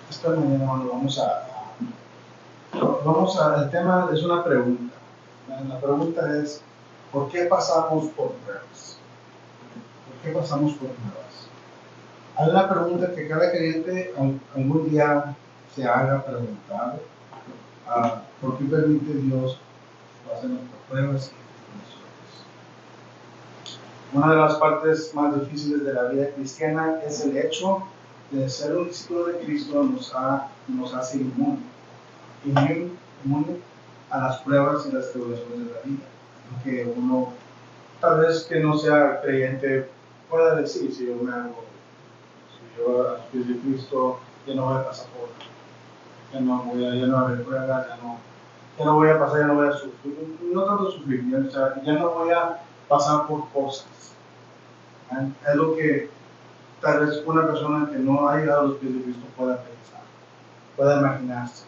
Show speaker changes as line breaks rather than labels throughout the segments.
Esta mañana el tema es una pregunta. La pregunta es, ¿por qué pasamos por pruebas? ¿Por qué pasamos por pruebas? Hay una pregunta que cada creyente algún día se haga preguntar. ¿Por qué permite Dios pasarnos por pruebas y tribulaciones? Una de las partes más difíciles de la vida cristiana es el hecho de ser un discípulo de Cristo nos hace inmune a las pruebas y las tribulaciones de la vida. Que uno, tal vez que no sea creyente, pueda decir, si yo a los pies de Cristo, ya no voy a pasar por, ya no va a haber pruebas, ya no voy a pasar, ya no voy a sufrir, no tanto sufrir, ya no voy a pasar por cosas. Es lo que tal vez una persona que no ha llegado a los pies de Cristo pueda pensar, pueda imaginarse.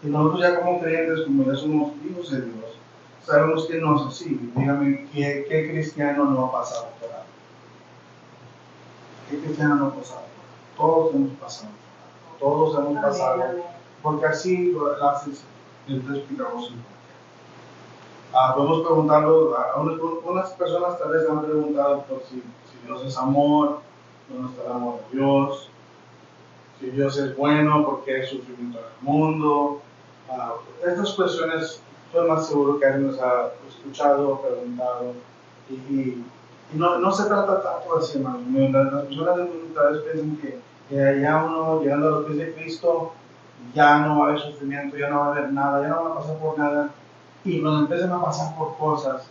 Y nosotros ya como creyentes, como ya somos hijos de Dios, sabemos que no es así. Dígame, ¿qué cristiano no ha pasado por algo? ¿Qué cristiano no ha pasado por algo? Todos hemos pasado por algo. Todos hemos pasado. Porque así lo haces, entonces explicamos un poco. Podemos preguntarlo, unas personas tal vez han preguntado por si Dios es amor, ¿dónde está el amor de Dios? Si Dios es bueno, ¿por qué hay sufrimiento en el mundo? Estas cuestiones, estoy más seguro que alguien nos ha escuchado, preguntado, y no se trata tanto así, hermano. Las personas del mundo tal vez piensan que ya uno, llegando a los pies de Cristo, ya no va a haber sufrimiento, ya no va a haber nada, ya no va a pasar por nada, y cuando empiezan a pasar por cosas,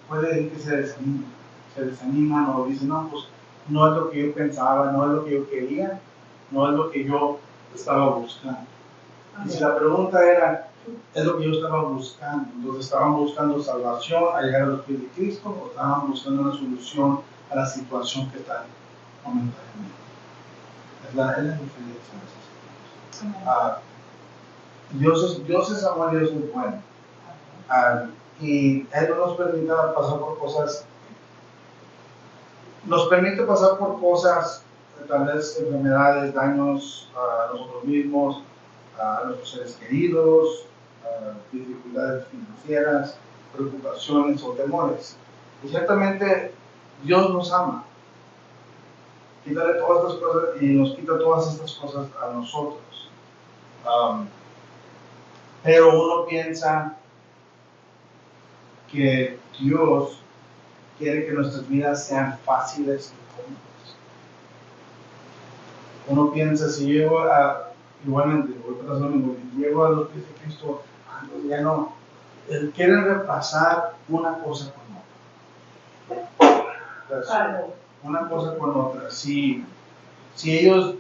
puede ser que se desaniman o dicen, no, pues no es lo que yo pensaba, no es lo que yo quería, no es lo que yo estaba buscando. Y si la pregunta era, ¿es lo que yo estaba buscando? Entonces, ¿estaban buscando salvación a llegar a los pies de Cristo o estaban buscando una solución a la situación que está momentáneamente? Es la diferencia en esas cosas. Dios es amor y Dios es bueno. Y Él no nos permite pasar por cosas, nos permite pasar por cosas, tal vez enfermedades, daños a nosotros mismos, a nuestros seres queridos, dificultades financieras, preocupaciones o temores. Y ciertamente Dios nos ama. Quítale todas estas cosas y nos quita todas estas cosas a nosotros. Pero uno piensa que Dios quiere que nuestras vidas sean fáciles y cómodas. Uno piensa, si llego igualmente, llego a los pies de Cristo, ya no, quieren reemplazar una cosa con otra. Entonces, una cosa con otra. Si ellos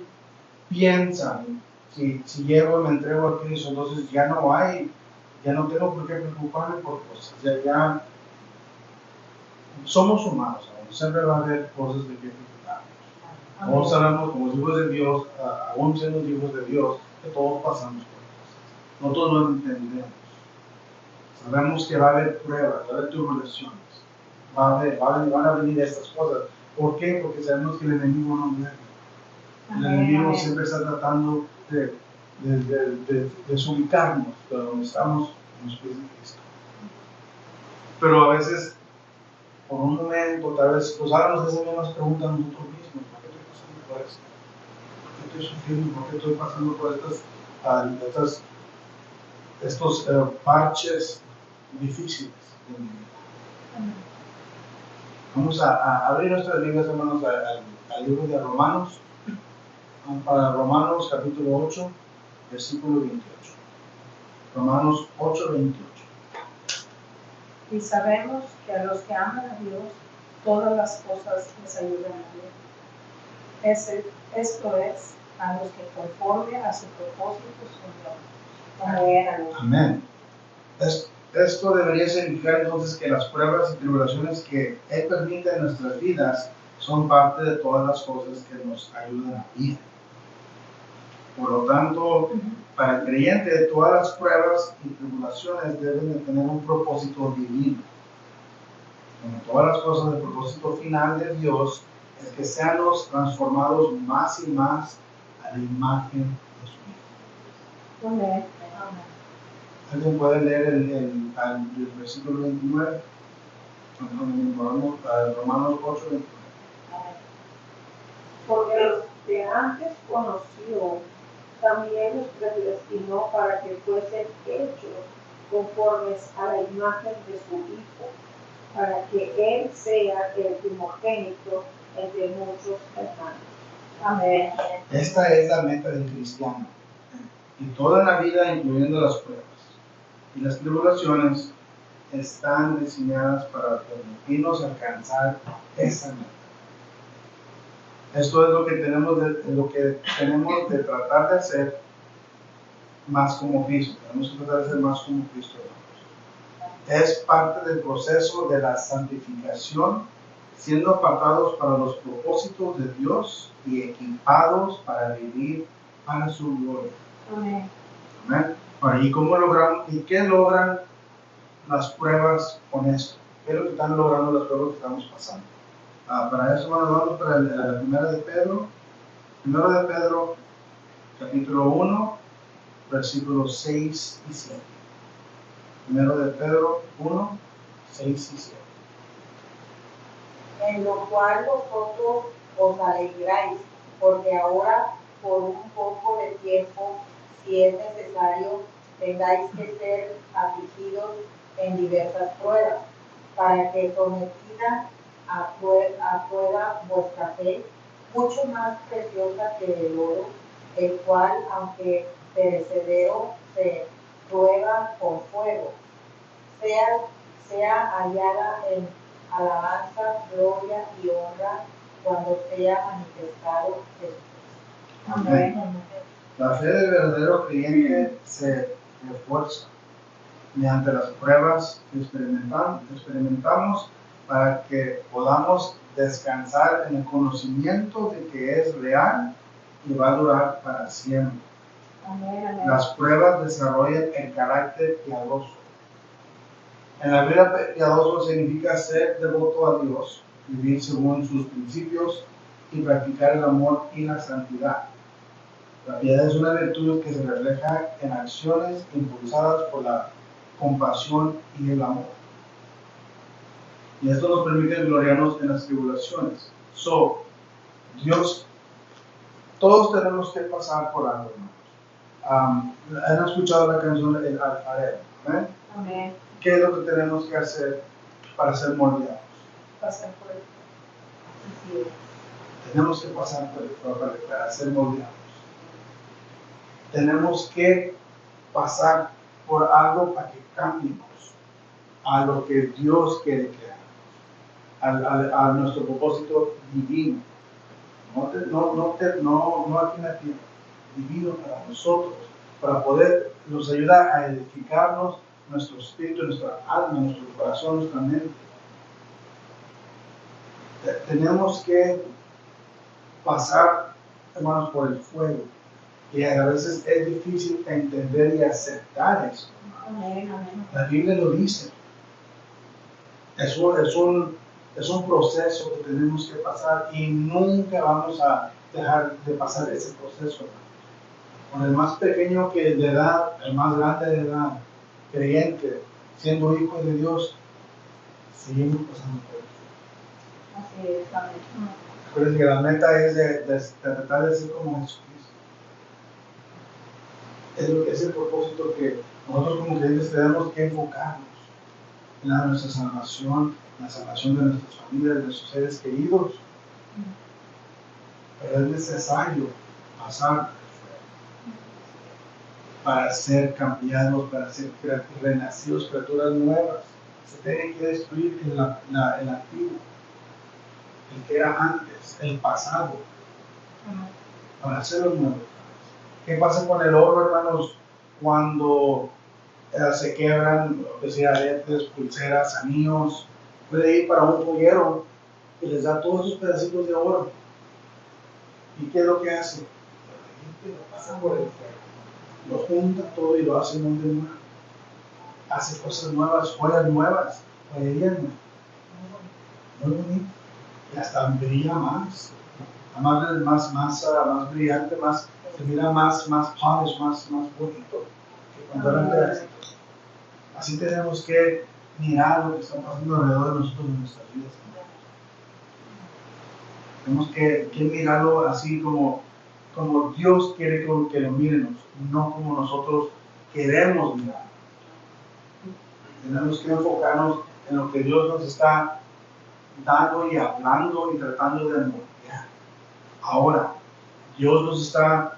piensan, si llego y me entrego a Cristo, entonces ya no tengo por qué preocuparme por cosas. Ya somos humanos, siempre va a haber cosas de que preocuparnos. Todos sabemos, como hijos de Dios, aún siendo hijos de Dios, que todos pasamos por cosas. Nosotros no entendemos. Sabemos que va a haber pruebas, va a haber tribulaciones, van a venir estas cosas. ¿Por qué? Porque sabemos que el enemigo no viene. El enemigo siempre está tratando de desubicarnos de donde estamos en los pies de Cristo. Pero a veces, por un momento, tal vez, pues ahora nos hacemos más preguntas a nosotros mismos. ¿Por qué estoy pasando por esto? ¿Por qué estoy sufriendo? ¿Por qué estoy pasando por estos parches difíciles de mi vida? Vamos a abrir nuestras Biblias, hermanos, al libro de Romanos, para Romanos capítulo 8, versículo 28. Romanos 8, 28.
Y sabemos que a los que aman a Dios, todas las cosas les ayudan a bien. Esto es, a los que conforme a su propósito son llamados, como eran los.
Amén. Esto debería significar entonces que las pruebas y tribulaciones que Él permite en nuestras vidas son parte de todas las cosas que nos ayudan a vivir. Por lo tanto, para el creyente, todas las pruebas y tribulaciones deben de tener un propósito divino. Como todas las cosas, el propósito final de Dios es que seamos transformados más y más a a la imagen de su Hijo.
Amén.
¿Alguien puede leer el versículo 29? Romanos 8, 29.
Porque los que antes conoció, también los predestinó para que fuesen hechos conformes a la imagen de su Hijo, para que Él sea el primogénito entre muchos hermanos.
Amén.
Esta es la meta del cristiano. Y toda la vida, incluyendo las pruebas y las tribulaciones, están diseñadas para permitirnos alcanzar esa meta. Esto es lo que tenemos de tratar de hacer más como Cristo. Tenemos que tratar de ser más como Cristo. Es parte del proceso de la santificación, siendo apartados para los propósitos de Dios y equipados para vivir para su gloria.
Amén.
Amén. Ahora, ¿y cómo logramos? ¿Y qué logran las pruebas con esto? ¿Qué es lo que están logrando las pruebas que estamos pasando? Para eso vamos para la primera de Pedro. Primero de Pedro, capítulo 1, versículos 6 y 7. Primero de Pedro 1, 6 y 7.
En lo cual vosotros os alegráis, porque ahora por un poco de tiempo, si es necesario, tengáis que ser afligidos en diversas pruebas, para que sometida a prueba vuestra fe, mucho más preciosa que el oro, el cual, aunque perecedero, se prueba con fuego, sea hallada en alabanza, gloria y honra cuando sea manifestado Jesús.
Amén. La fe del verdadero creyente se refuerza mediante las pruebas que experimentamos para que podamos descansar en el conocimiento de que es real y va a durar para siempre.
Amén.
Las pruebas desarrollan el carácter piadoso. En la vida piadoso significa ser devoto a Dios, vivir según sus principios y practicar el amor y la santidad. La piedad es una virtud que se refleja en acciones impulsadas por la compasión y el amor. Y esto nos permite gloriarnos en las tribulaciones. Dios, todos tenemos que pasar por algo, hermanos. ¿Han escuchado la canción El Alfarero? ¿Eh?
Amén.
¿Qué es lo que tenemos que hacer para ser moldeados?
Pasar por el sí.
Tenemos que pasar para ser moldeados. Tenemos que pasar por algo para que cambiemos a lo que Dios quiere que hagamos, a nuestro propósito divino. No aquí en la tierra, divino para nosotros, para poder, nos ayuda a edificarnos nuestro espíritu, nuestra alma, nuestro corazón, nuestra mente. Tenemos que pasar, hermanos, por el fuego. Y a veces es difícil entender y aceptar eso.
Amén. Amén.
La Biblia lo dice. Es un proceso que tenemos que pasar y nunca vamos a dejar de pasar ese proceso. Con el más pequeño que de edad, el más grande de edad, creyente, siendo hijo de Dios, seguimos pasando por eso.
Así es. Amén.
Acuérdense que la meta es de tratar de ser como Jesucristo. Es el propósito que nosotros como creyentes tenemos que enfocarnos en nuestra salvación, la salvación de nuestras familias, de nuestros seres queridos. Pero es necesario pasar para ser cambiados, para ser renacidos, criaturas nuevas. Se tiene que destruir el antiguo, el que era antes, el pasado, para hacerlo nuevo. ¿Qué pasa con el oro, hermanos, cuando se quebran, aretes, pulseras, anillos? Puede ir para un joyero y les da todos esos pedacitos de oro. ¿Y qué es lo que hace? Lo pasa por el fuego, lo junta todo y lo hace en un nuevo. Hace cosas nuevas, joyas nuevas, joyerías nuevas. Muy bonito. Y hasta brilla más brillante, más se mira más polished, más bonito que cuando eran pedacitos. Así tenemos que mirar lo que está pasando alrededor de nosotros en nuestras vidas. Tenemos que mirarlo así como Dios quiere que lo miremos, no como nosotros queremos mirar. Tenemos que enfocarnos en lo que Dios nos está dando y hablando y tratando de moldear. Ahora, Dios nos está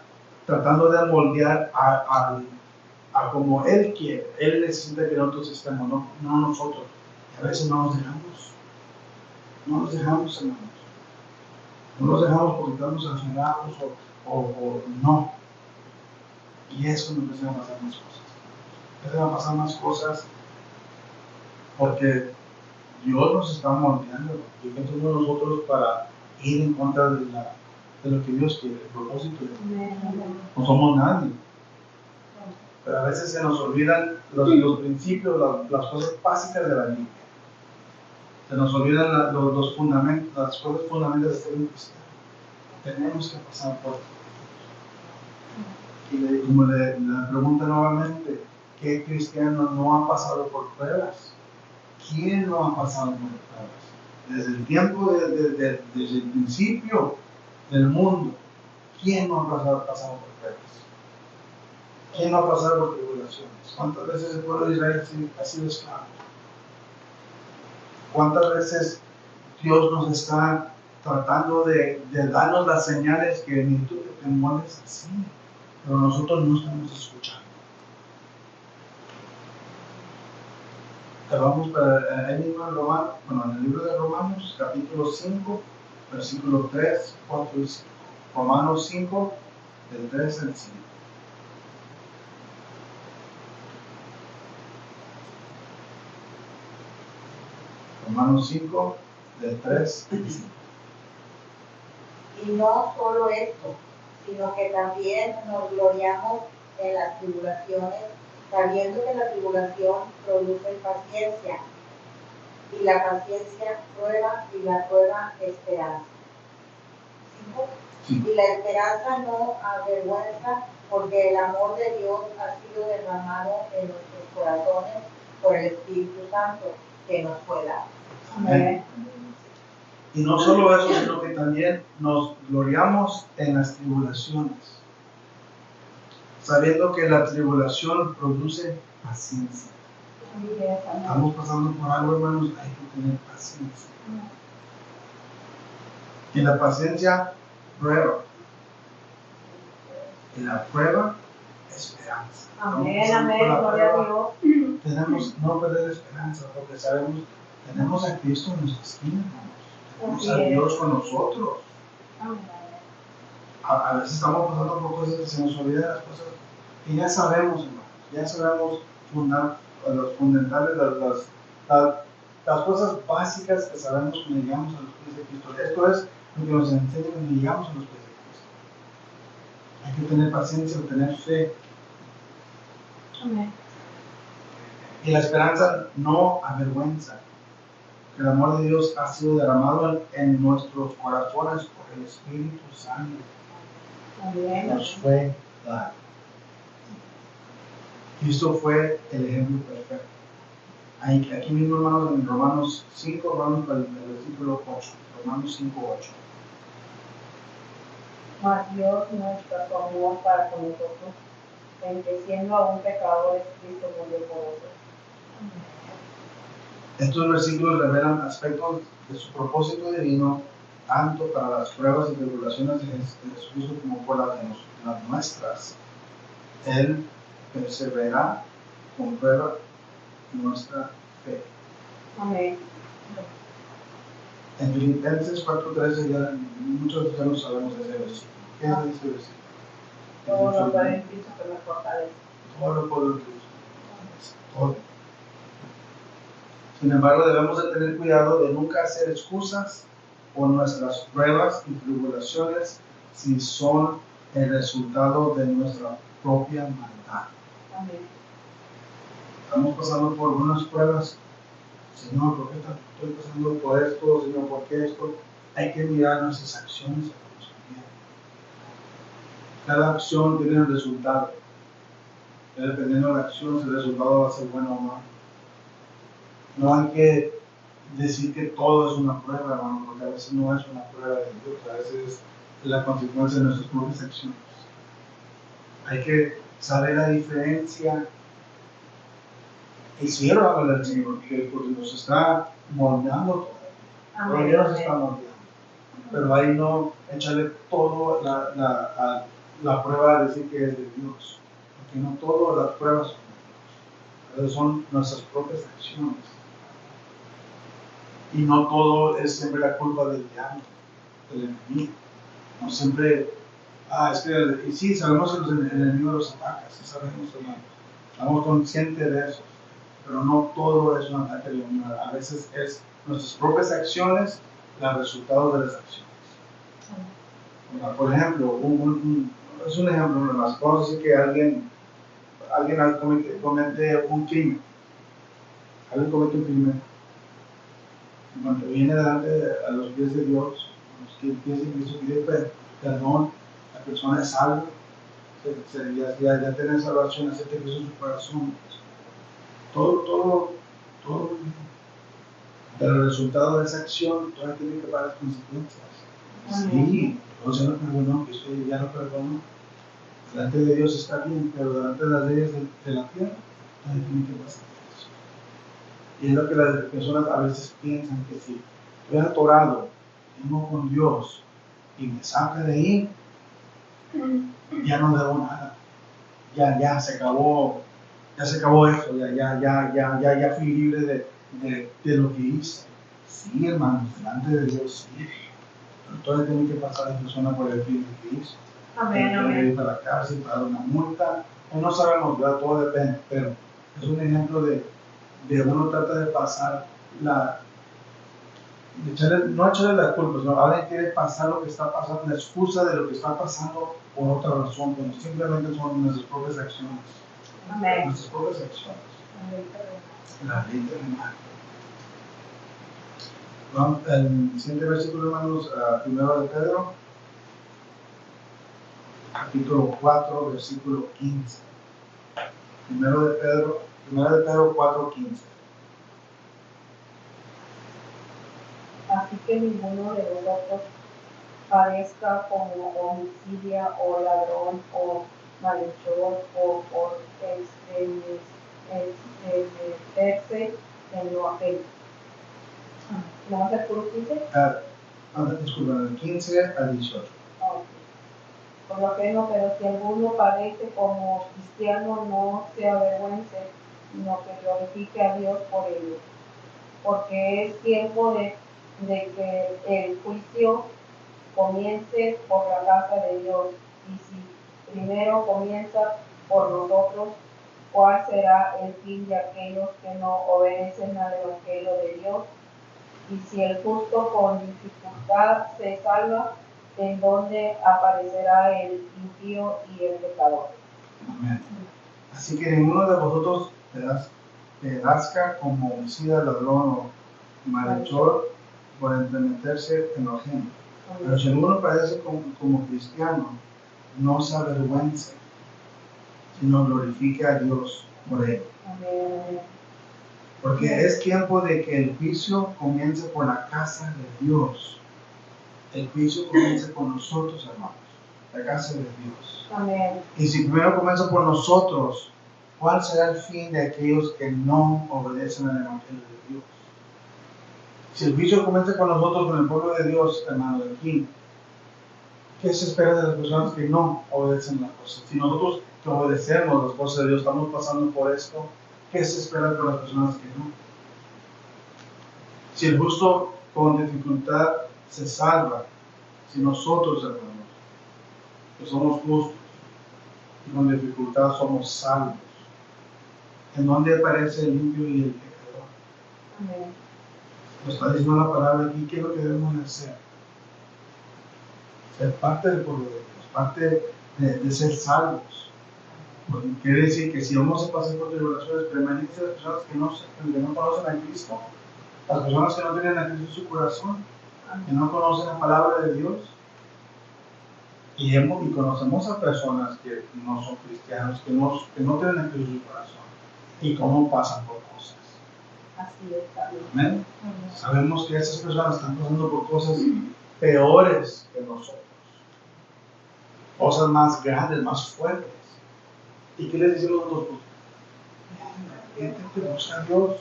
tratando de moldear a como Él quiere. Él necesita que nosotros estemos, no nosotros. Y a veces no nos dejamos. No nos dejamos, hermanos. No nos dejamos porque estamos aferrados o no. Y eso nos empiezan a pasar más cosas. Empiezan a pasar más cosas porque Dios nos está moldeando. ¿Y qué somos nosotros para ir en contra de lo que Dios quiere, el propósito de Dios? No somos nadie. Pero a veces se nos olvidan los principios, las cosas básicas de la Biblia. Se nos olvidan los fundamentos, las cosas fundamentales de ser un cristiano. Tenemos que pasar por eso. Y como le pregunta nuevamente, ¿qué cristiano no ha pasado por pruebas? ¿Quién no ha pasado por pruebas? Desde el tiempo, desde el principio del mundo, ¿quién no ha pasado por pruebas? ¿Quién no ha pasado por tribulaciones? ¿Cuántas veces el pueblo de Israel ha sido esclavo? ¿Cuántas veces Dios nos está tratando de darnos las señales que ni tú te mueves así? Pero nosotros no estamos escuchando. Vamos para el libro de Romanos, en el libro de Romanos, capítulo 5, versículos 3, 4 y 5. Romanos 5, del 3 al 5. Romanos 5, del 3 al 5.
Y no solo esto, sino que también nos gloriamos en las tribulaciones, sabiendo que la tribulación produce paciencia, y la paciencia prueba, y la prueba esperanza.
Sí.
Y la esperanza no avergüenza, porque el amor de Dios ha sido derramado en nuestros corazones por el Espíritu Santo que nos fue dado.
Amén.
Y no solo eso, sino que también nos gloriamos en las tribulaciones, sabiendo que la tribulación produce paciencia. Estamos pasando por algo, hermanos, hay que tener paciencia. Y la paciencia prueba. Y la prueba, esperanza.
Amén, amén, gloria a Dios.
Tenemos no perder esperanza, porque sabemos, tenemos a Cristo en nuestra esquina, hermanos. Tenemos a Dios con nosotros. A veces estamos pasando por cosas que se nos olvidan las cosas que ya sabemos, hermanos. Ya sabemos los fundamentales, las cosas básicas que sabemos cuando llegamos a los pies de Cristo. Esto es lo que nos enseña cuando llegamos a los pies de Cristo. Hay que tener paciencia, tener fe.
Amén.
Y la esperanza no avergüenza. El amor de Dios ha sido derramado en nuestros corazones por el Espíritu Santo.
Amén.
Nos fue dado. Cristo fue el ejemplo perfecto. Aquí mismo, hermanos, en Romanos 5, vamos para el versículo 8. Romanos 5, 8.
Mas Dios muestra su amor para con nosotros, en que siendo aún pecadores, Cristo murió por nosotros.
Estos versículos revelan aspectos de su propósito divino, tanto para las pruebas y tribulaciones de Jesucristo como por las nuestras. Él persevera, comprueba nuestra fe.
Amén.
En Filipenses 4:13 ya muchos ya lo sabemos de ese versículo. ¿Qué dice ese versículo?
Todo lo puede en Cristo que me fortalece.
Todo lo puedo en Cristo. Todo. Sin embargo, debemos de tener cuidado de nunca hacer excusas por nuestras pruebas y tribulaciones si son el resultado de nuestra propia maldad.
Amén.
Estamos pasando por unas pruebas. Señor, ¿por qué estoy pasando por esto? Señor, ¿por qué esto? Hay que mirar nuestras acciones. Cada acción tiene un resultado. Y dependiendo de la acción, si el resultado va a ser bueno o malo. No hay que decir que todo es una prueba, hermano, porque a veces no es una prueba de Dios, a veces es la consecuencia de nuestras propias acciones. Hay que saber la diferencia y cielo habla del Señor, porque nos está moldeando todavía nos está moldeando. Pero ahí no echarle todo la prueba de decir que es de Dios, porque no todas las pruebas son de Dios, son nuestras propias acciones. Y no todo es siempre la culpa del diablo, del enemigo. No siempre, es que, y sí, sabemos que el enemigo los ataca, sí sabemos, hermano. Estamos conscientes de eso. Pero no todo es un ataque del enemigo. A veces es nuestras propias acciones, los resultados de las acciones. Por ejemplo, es un ejemplo más. Vamos a decir que alguien comete un crimen. Alguien comete un crimen. Cuando viene delante a los pies de Dios, a los pies de Cristo, pide perdón, la persona es salva, ya tiene salvación, acepta Cristo en su corazón. Todo, pero el resultado de esa acción todavía tiene que pagar las consecuencias. Sí, Dios ya lo perdonó, Cristo ya lo perdonó. Delante de Dios está bien, pero delante de las leyes de la tierra todavía tiene que pasar eso. Y es lo que las personas a veces piensan, que si estoy atorado, tengo con Dios y me saca de ahí, ya no debo nada. Ya se acabó eso, ya fui libre de lo que hice. Sí, hermanos, delante de Dios sí. Pero todavía tiene que pasar la persona por el crimen que hizo. Amén. Ir para la cárcel, pagar una multa. No sabemos, ¿verdad? Todo depende, pero es un ejemplo de uno trata de pasar no echarle las culpas, no, alguien quiere pasar lo que está pasando, la excusa de lo que está pasando por otra razón, pero simplemente son nuestras propias acciones. Amén. Nuestras propias acciones. La ley terrenal. Vamos, el siguiente versículo, hermanos, primero de Pedro, capítulo 4, versículo 15. Primero de Pedro 4, 15.
Así que ninguno de vosotros parezca como homicida o ladrón o malhechor o por meterse en lo ajeno. ¿No vas a hacer puro 15?
Disculpa, del 15 al 18.
Okay. Por lo ajeno, pero si alguno parece como cristiano, no se avergüence, sino que glorifique a Dios por ello. Porque es tiempo de que el juicio comience por la casa de Dios, y si primero comienza por nosotros, ¿cuál será el fin de aquellos que no obedecen al Evangelio de Dios? Y si el justo con dificultad se salva, ¿en dónde aparecerá el impío y el pecador?
Amén. Así que ninguno de vosotros pedazca como homicida, ladrón o malhechor por entremeterse en lo ajeno. Pero si alguno parece como cristiano, no se avergüence, sino glorifique a Dios por él.
Amén.
Porque es tiempo de que el juicio comience por la casa de Dios. El juicio comience por nosotros, hermanos, la casa de Dios.
Amén.
Y si primero comienza por nosotros, ¿cuál será el fin de aquellos que no obedecen al Evangelio de Dios? Si el juicio comienza con nosotros, con el pueblo de Dios, hermanos, aquí, ¿qué se espera de las personas que no obedecen las cosas? Si nosotros que obedecemos las cosas de Dios estamos pasando por esto, ¿qué se espera por las personas que no? Si el justo con dificultad se salva, si nosotros, hermanos, que somos justos y con dificultad somos salvos, ¿en dónde aparece el limpio y el pecador?
Amén.
Nos está diciendo la palabra aquí, ¿qué es lo que debemos hacer? Ser parte del pueblo de Dios, parte de ser salvos. Porque quiere decir que si vamos a pasar por tribulaciones, permanecen las personas que no conocen a Cristo, las personas que no tienen a Cristo en su corazón, que no conocen la palabra de Dios. Y conocemos a personas que no son cristianos, que no tienen a Cristo en su corazón, y cómo pasan por cosas.
Así es, también.
Amén. Sabemos que esas personas están pasando por cosas peores que nosotros, cosas más grandes, más fuertes. ¿Y qué les decimos nosotros? Gente que busca a Dios.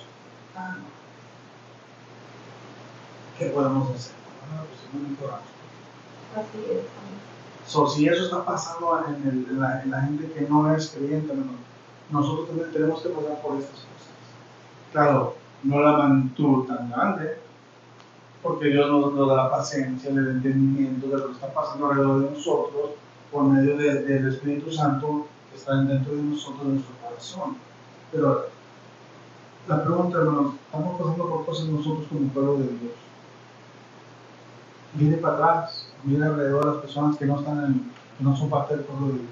¿Qué podemos hacer? Bueno, pues simplemente oramos.
Así es.
Si eso está pasando en la gente que no es creyente, nosotros también tenemos que pasar por estas cosas. Claro, no la magnitud tan grande, porque Dios nos da la paciencia, el entendimiento de lo que está pasando alrededor de nosotros por medio del Espíritu Santo que está dentro de nosotros, de nuestro corazón. Pero la pregunta, hermanos, estamos pasando por cosas nosotros como pueblo de Dios. Mire para atrás, mire alrededor a las personas que no son parte del pueblo de Dios.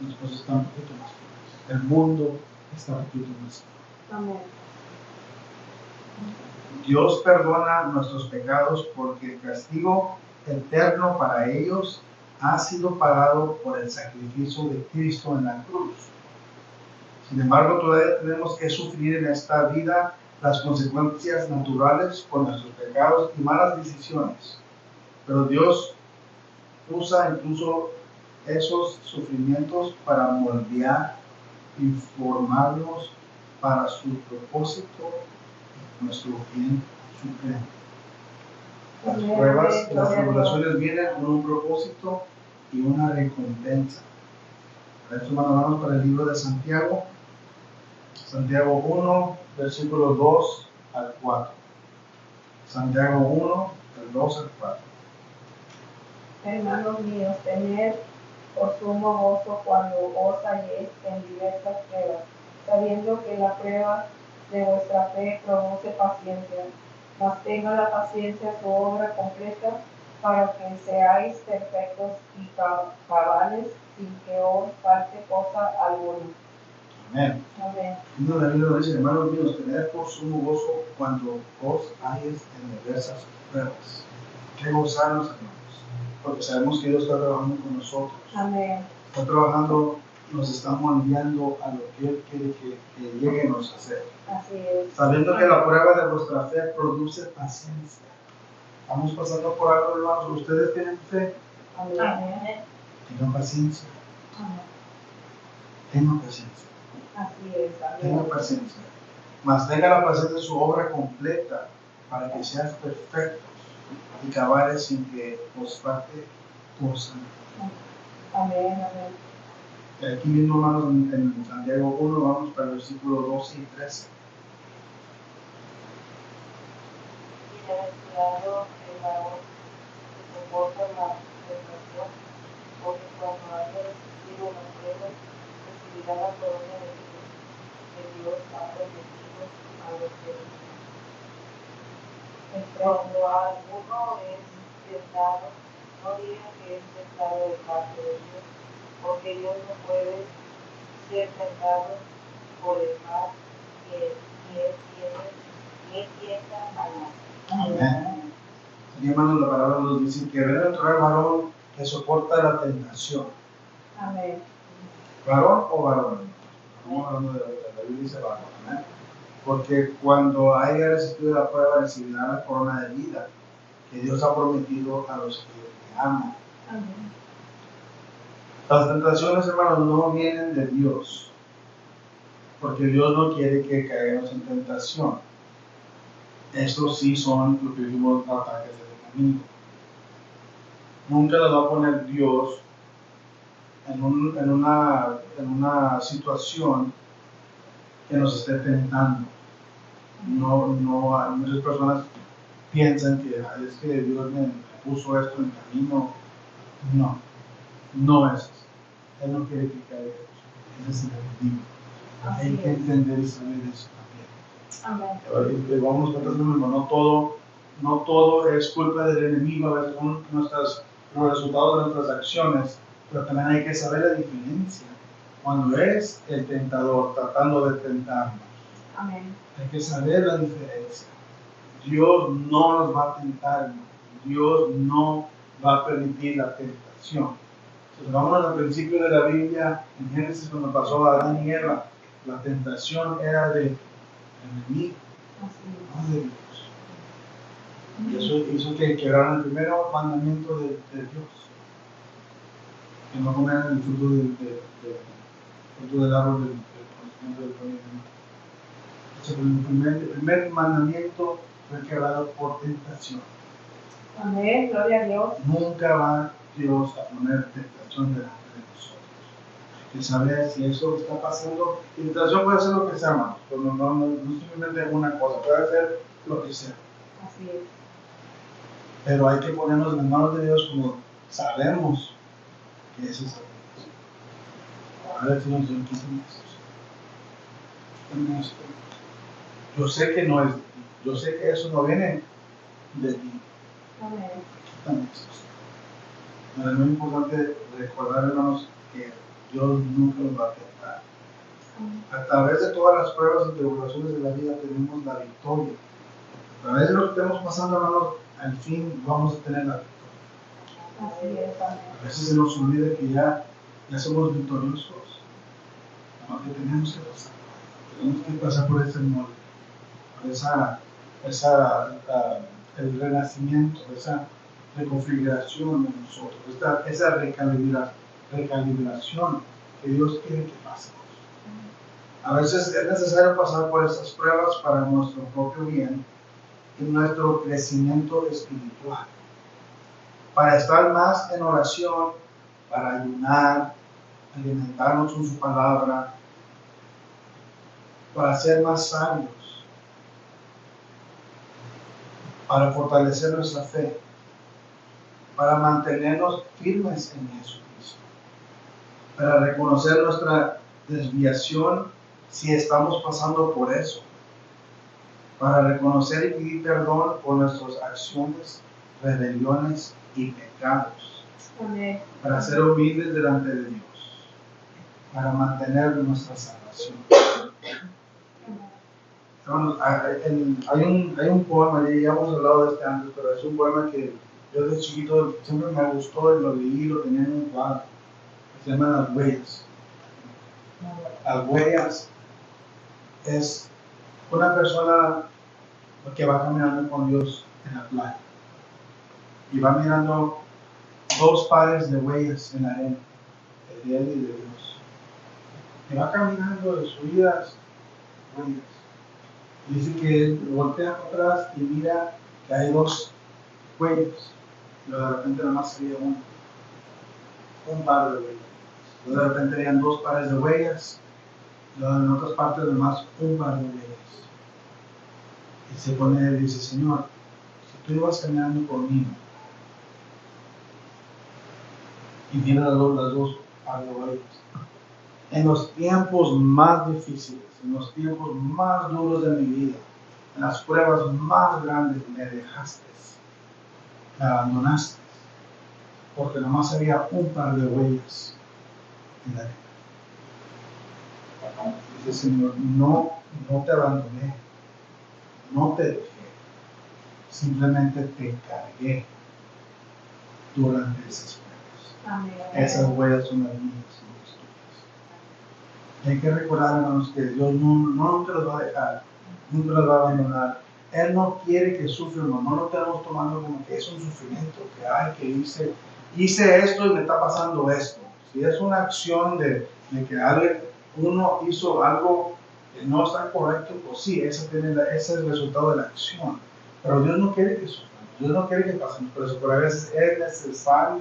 Las cosas están un poquito más fuertes. El mundo está un poquito más fuerte.
Amén.
Dios perdona nuestros pecados porque el castigo eterno para ellos ha sido pagado por el sacrificio de Cristo en la cruz. Sin embargo, todavía tenemos que sufrir en esta vida las consecuencias naturales por nuestros pecados y malas decisiones. Pero Dios usa incluso esos sufrimientos para moldear y formarnos para su propósito, nuestro bien supremo. Las pruebas, las tribulaciones vienen con un propósito y una recompensa. Por eso vamos para el libro de Santiago. Santiago 1, versículos 2 al 4. Santiago 1, del 2 al 4.
Hermanos míos, tened por sumo gozo cuando os halléis en diversas pruebas, sabiendo que la prueba de vuestra fe produce paciencia. Mas tenga la paciencia su obra completa, para que seáis perfectos y cabales, sin que os falte cosa alguna.
Amén.
Amén.
Uno de Biblia dice, hermanos míos, tened por sumo gozo cuando os halléis en diversas pruebas. Hay que gozarnos, hermanos, porque sabemos que Dios está trabajando con nosotros.
Amén.
Está trabajando, nos está moldeando a lo que Él quiere que lleguemos a hacer.
Así es.
Sabiendo que la prueba de vuestra fe produce paciencia. Estamos pasando por algo, hermanos. Ustedes tienen fe.
Amén.
Tengan paciencia.
Amén.
Tengan paciencia.
Así es.
Tengan
Amén.
paciencia. Mas tengan la paciencia de su obra completa para que sean perfectos y cabales sin que os falte cosa.
Amén. Amén.
Aquí mismo, hermanos, en Santiago 1, vamos para el versículo 12 y 13.
Bienaventurado el varón que soporta la tentación, porque cuando haya resistido la prueba, recibirá la corona de vida que Dios ha prometido a los que le aman. Cuando alguno es tentado, no diga que es tentado de parte de Dios, porque Dios no puede ser tentado por el mal que Él tienta al mal.
Amén. Aquí, hermanos, la palabra nos dice que bienaventurado el varón que soporta la tentación.
Amén.
¿Varón o varón? Estamos hablando de la Biblia, dice varón. ¿Eh? Porque cuando haya resistido la prueba, recibirá la corona de vida que Dios ha prometido a los que le aman.
Amén.
Las tentaciones, hermanos, no vienen de Dios, porque Dios no quiere que caigamos en tentación. Estos sí son lo que vimos los ataques del enemigo. Nunca nos va a poner Dios en una situación que nos esté tentando. No, muchas personas piensan que es que Dios me puso esto en camino. No es así. Él no quiere que caiga. Ese es el objetivo. Hay que entender y saber eso también.
Amén.
Y vamos a ver, no todo es culpa del enemigo, a veces son los resultados de nuestras acciones, pero también hay que saber la diferencia cuando es el tentador tratando de tentarnos.
Amén.
Hay que saber la diferencia. Dios no nos va a tentar, Dios no va a permitir la tentación. tentación. Si vamos al principio de la Biblia, en Génesis, cuando pasó a Adán y Eva, la tentación era de enemigo, no de Dios. Y eso hizo que quebraran el primer mandamiento de Dios, que no comieran el fruto del árbol del conocimiento del bien y del mal. El primer mandamiento fue quebrado por tentación.
Amén, gloria a Dios.
Nunca va Dios a poner tentación delante de nosotros. Hay que saber si eso está pasando. Tentación puede ser lo que sea, hermanos, pero no simplemente una cosa, puede ser lo que sea.
Así es.
Pero hay que ponernos en las manos de Dios como sabemos que eso es así. Ahora sí nos quiten esto. Yo sé que no es de ti. Yo sé que eso no viene de ti.
Amén.
Quítame esto. Pero es muy importante recordar, hermanos, que Dios nunca nos va a tentar. A través de todas las pruebas y tribulaciones de la vida tenemos la victoria. A través de lo que estamos pasando, hermanos, al fin vamos a tener la victoria.
Así es, amén.
A veces se nos olvida que ya somos victoriosos. Aunque tenemos que pasar por ese molde, por el renacimiento, esa reconfiguración de nosotros, esa recalibración que Dios quiere que pasemos. A veces es necesario pasar por estas pruebas para nuestro propio bien y nuestro crecimiento espiritual, para estar más en oración, para ayunar, alimentarnos con su palabra, para ser más sabios, para fortalecer nuestra fe, para mantenernos firmes en Jesucristo, para reconocer nuestra desviación si estamos pasando por eso, para reconocer y pedir perdón por nuestras acciones, rebeliones y pecados,
Amén.
para ser humildes delante de Dios, para mantener nuestra salvación. Hermanos, hay un poema, ya hemos hablado de este antes, pero es un poema que yo de chiquito siempre me gustó y lo leí, lo tenía en un cuadro, se llama Las Huellas. Las Huellas es una persona que va caminando con Dios en la playa y va mirando dos pares de huellas en la arena, de él y de Dios. Y va caminando de subidas, huellas. Dice que él voltea para atrás y mira que hay dos huellas. Pero de repente nada más sería un par de huellas. Luego de repente harían dos pares de huellas. Luego en otras partes además un par de huellas. Y se pone y dice, Señor, si tú ibas caminando conmigo y mira las dos pares de huellas, en los tiempos más difíciles, en los tiempos más duros de mi vida, en las pruebas más grandes, me dejaste, me abandonaste, porque nomás había un par de huellas en la arena. Dice, Señor, no te abandoné, no te dejé, simplemente te cargué durante esas pruebas.
Amén.
Esas huellas son las mías. Hay que recordar, hermanos, que Dios no te los va a dejar, nunca los va a abandonar. Él no quiere que suframos, no lo estamos tomando como que es un sufrimiento, que hice esto y me está pasando esto. Si es una acción de que uno hizo algo que no está correcto, pues sí, ese es el resultado de la acción. Pero Dios no quiere que suframos, Dios no quiere que pasemos por eso, pero a veces es necesario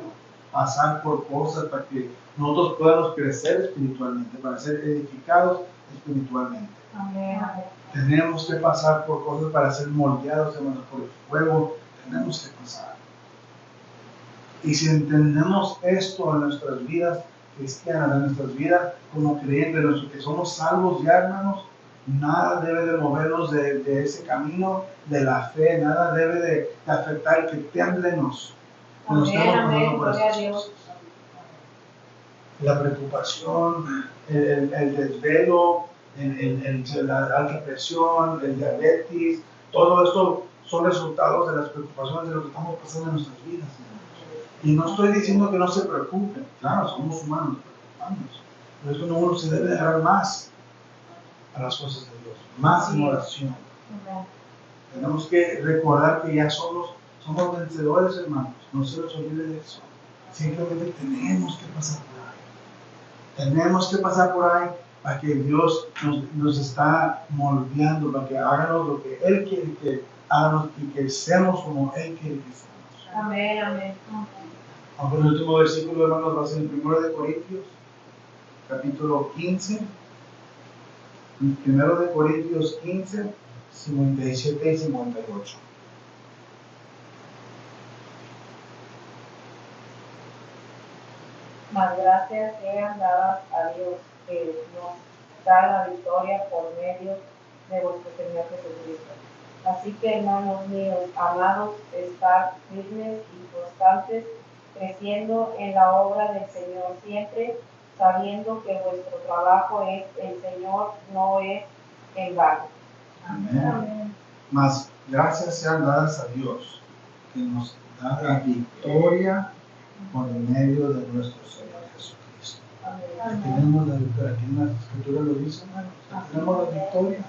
pasar por cosas para que nosotros podamos crecer espiritualmente, para ser edificados espiritualmente.
Amén.
Tenemos que pasar por cosas para ser moldeados, hermanos, por el fuego. Tenemos que pasar. Y si entendemos esto en nuestras vidas cristianas, en nuestras vidas como creyentes, que somos salvos ya, hermanos, nada debe de movernos de ese camino de la fe, nada debe de afectar que temblenos.
Amén, gloria a Dios.
La preocupación, el desvelo, la alta presión, el diabetes, todo esto son resultados de las preocupaciones de lo que estamos pasando en nuestras vidas. Y no estoy diciendo que no se preocupen, claro, somos humanos, preocupamos. Por eso uno se debe dejar más a las cosas de Dios, más en oración. Tenemos que recordar que ya somos vencedores, hermanos. No se nos olvide de eso. Simplemente tenemos que pasar por ahí. Tenemos que pasar por ahí para que Dios nos está moldeando, para que hagamos lo que Él quiere que hagamos y que seamos como Él quiere que seamos.
Amén, amén.
Aunque el último versículo, hermanos, va a ser en 1 de Corintios, capítulo 15. 1 de Corintios 15, 57 y 58.
Mas gracias sean dadas a Dios que nos da la victoria por medio de vuestro Señor Jesucristo. Así que, hermanos míos, amados, estad firmes y constantes, creciendo en la obra del Señor siempre, sabiendo que vuestro trabajo es el Señor, no es en vano.
Amén. Mas gracias sean dadas a Dios que nos da la victoria por medio de nuestro Señor Jesucristo.
Amén.
Tenemos la victoria, aquí en la escritura lo dice, hermanos, tenemos la victoria.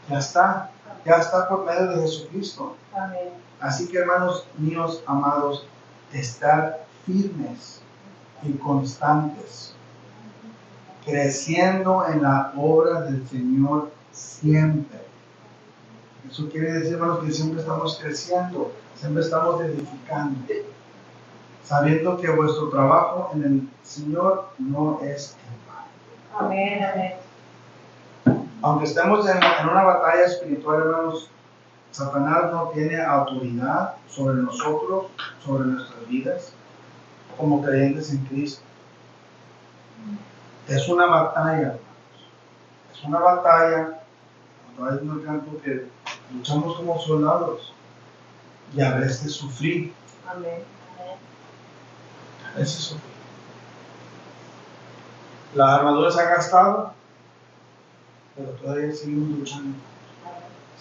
Ya está por medio de Jesucristo.
Amén.
Así que, hermanos míos amados, estar firmes y constantes, creciendo en la obra del Señor siempre. Eso quiere decir, hermanos, que siempre estamos creciendo, siempre estamos edificando, sabiendo que vuestro trabajo en el Señor no es en vano.
Amén. Amén.
Aunque estemos en una batalla espiritual, hermanos, Satanás no tiene autoridad sobre nosotros, sobre nuestras vidas, como creyentes en Cristo. Es una batalla, hermanos. Es una batalla, cuando hay un campo que luchamos como soldados y a veces sufrir.
Amén.
A veces sufrir. La armadura se ha gastado, pero todavía seguimos luchando,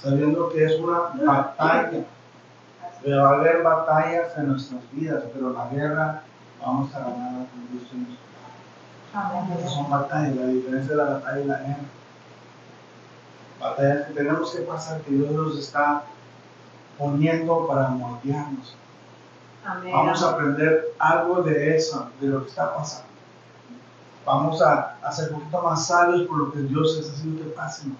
sabiendo que es una batalla. Va a haber batallas en nuestras vidas, pero la guerra vamos a ganar con Dios en nuestro lado. Estas son batallas, la diferencia de la batalla y la guerra. Batallas que tenemos que pasar, que Dios nos está poniendo para moldearnos.
Amén.
Vamos a aprender algo de eso, de lo que está pasando. Vamos a ser un poquito más sabios por lo que Dios está haciendo que pasemos.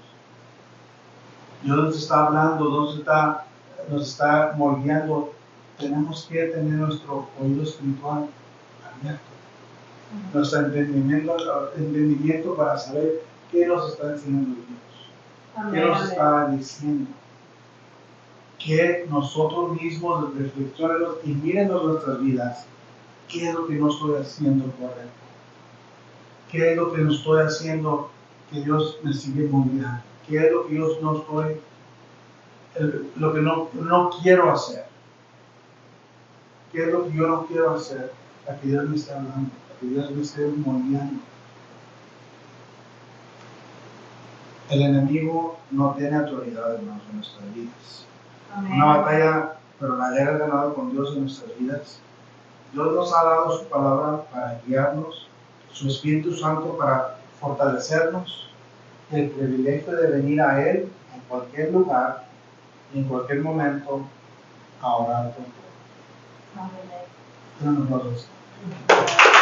Dios nos está hablando, nos está moldeando. Tenemos que tener nuestro oído espiritual abierto, nuestro entendimiento para saber qué nos está enseñando Dios, qué nos está diciendo, que nosotros mismos reflexionemos y mírenos nuestras vidas, qué es lo que no estoy haciendo correcto, qué es lo que no estoy haciendo que Dios me sigue moldeando, qué es lo que yo no estoy, lo que no quiero hacer, qué es lo que yo no quiero hacer, para que Dios me esté hablando, para que Dios me esté moldeando. El enemigo no tiene autoridad, hermanos, en nuestras vidas.
Amén.
Una batalla, pero la guerra es ganada con Dios en nuestras vidas. Dios nos ha dado su palabra para guiarnos, su Espíritu Santo para fortalecernos, y el privilegio de venir a Él en cualquier lugar y en cualquier momento a orar por todos.
Amén.
Dios nos lo bendiga.